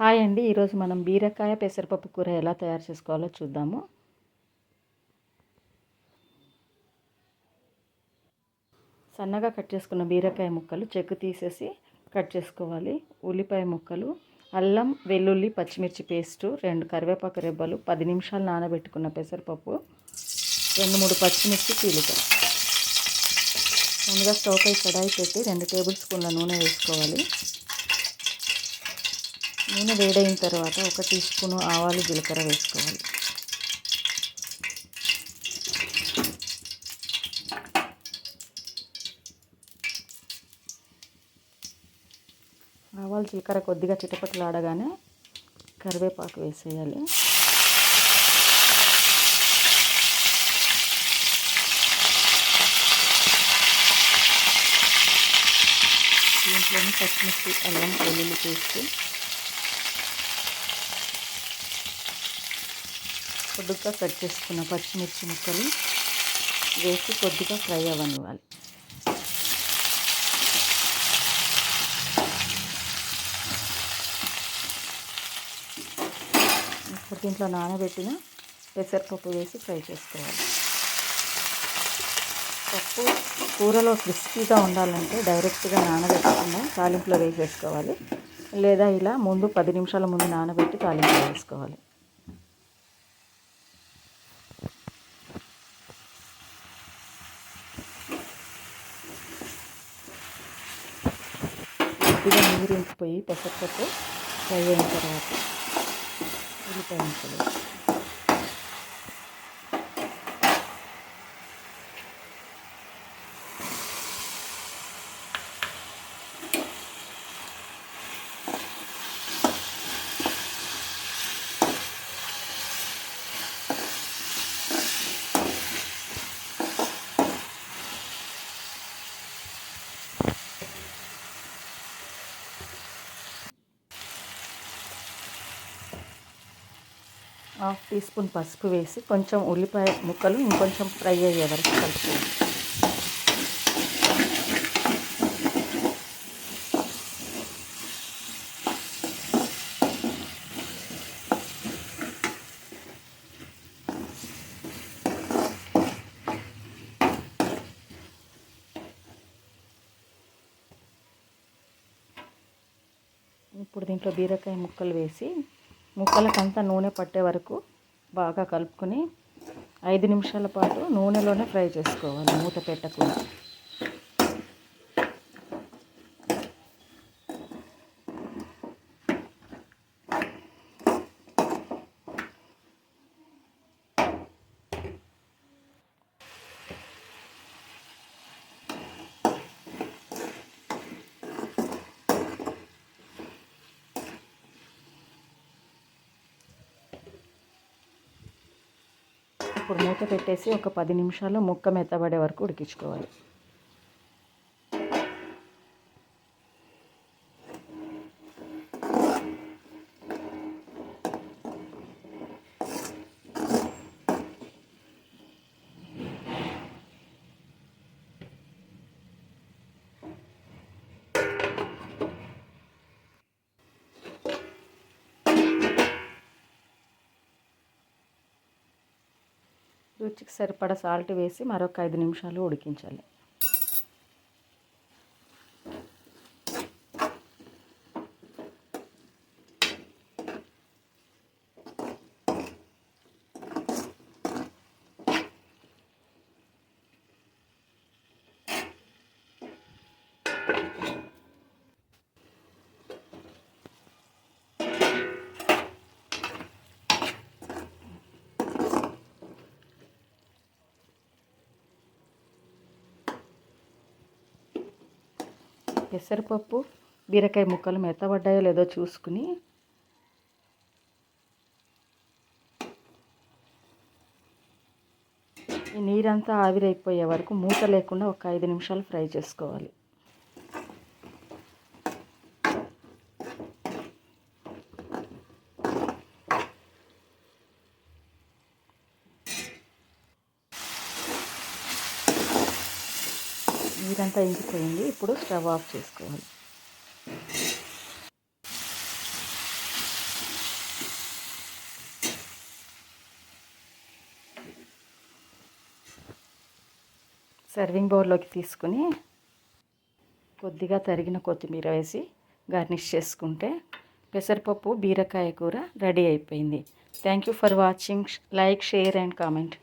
Hi అండి. ఈరోజు మనం బీరకాయ పెసరపప్పు కూర ఎలా తయారు చేసుకోవాలో చూద్దాము. సన్నగా కట్ చేసుకున్న బీరకాయ ముక్కలు చెక్కు తీసేసి కట్ చేసుకోవాలి. ఉల్లిపాయ ముక్కలు, అల్లం వెల్లుల్లి పచ్చిమిర్చి పేస్టు, 2 కరివేపాకు రెబ్బలు, 10 నిమిషాలు నానబెట్టుకున్న పెసరపప్పు, 2-3 పచ్చిమిర్చి చీలికలు. ముందుగా స్టవ్ పై కడాయి పెట్టి 2 టేబుల్ స్పూన్ల నూనె వేసుకోవాలి. నూనె వేడైన తర్వాత 1 టీ స్పూను ఆవాలు జీలకర్ర వేసుకోవాలి. ఆవాలు జీలకర్ర కొద్దిగా చిటపటలాడగానే కరివేపాకు వేసేయాలి. దీంట్లోని పచ్చిమిర్చి, అల్లం వెల్లుల్లి పేస్ట్, కొద్దిగా కట్ చేసుకున్న పచ్చిమిర్చి ముక్కలు వేసి కొద్దిగా ఫ్రై అవ్వనివ్వాలి. ఇప్పుడు దీంట్లో నానబెట్టిన పెసరపప్పు వేసి ఫ్రై చేసుకోవాలి. పప్పు కూరలో క్రిస్పీగా ఉండాలంటే డైరెక్ట్గా నానబెట్టకుండా తాలింపులో వేసేసుకోవాలి. లేదా ఇలా ముందు 10 నిమిషాల ముందు నానబెట్టి తాలింపులో వేసుకోవాలి. కొద్దిగా నీరు ఇంకిపోయి పెసరపప్పు ఫ్రై అయిన తర్వాత ఉల్లిపాయ ముక్కలు, ½ టీ స్పూన్ పసుపు వేసి కొంచెం ఉల్లిపాయ ముక్కలు ఇంకొంచెం ఫ్రై అయ్యే వరకు కలుపుకోవాలి. ఇప్పుడు దీంట్లో బీరకాయ ముక్కలు వేసి ముక్కలకంతా నూనె పట్టే వరకు బాగా కలుపుకొని 5 నిమిషాల పాటు నూనెలోనే ఫ్రై చేసుకోవాలి, మూత పెట్టకుండా. ఇప్పుడు మూత పెట్టేసి ఒక 10 నిమిషాలు ముక్క మెత్తబడే వరకు ఉడికించుకోవాలి. రుచికి సరిపడా సాల్ట్ వేసి మరొక 5 నిమిషాలు ఉడికించాలి. పెసరపప్పు బీరకాయ ముక్కలు మెత్తబడ్డాయో లేదో చూసుకుని ఈ నీరంతా ఆవిరైపోయే వరకు మూత లేకుండా ఒక 5 నిమిషాలు ఫ్రై చేసుకోవాలి. నీరంతా ఇంకిపోయింది. ఇప్పుడు స్టవ్ ఆఫ్ చేసుకోవాలి. సర్వింగ్ బౌల్లోకి తీసుకుని కొద్దిగా తరిగిన కొత్తిమీర వేసి గార్నిష్ చేసుకుంటే పెసరపప్పు బీరకాయ కూర రెడీ అయిపోయింది. Thank you for watching. Like, share and comment.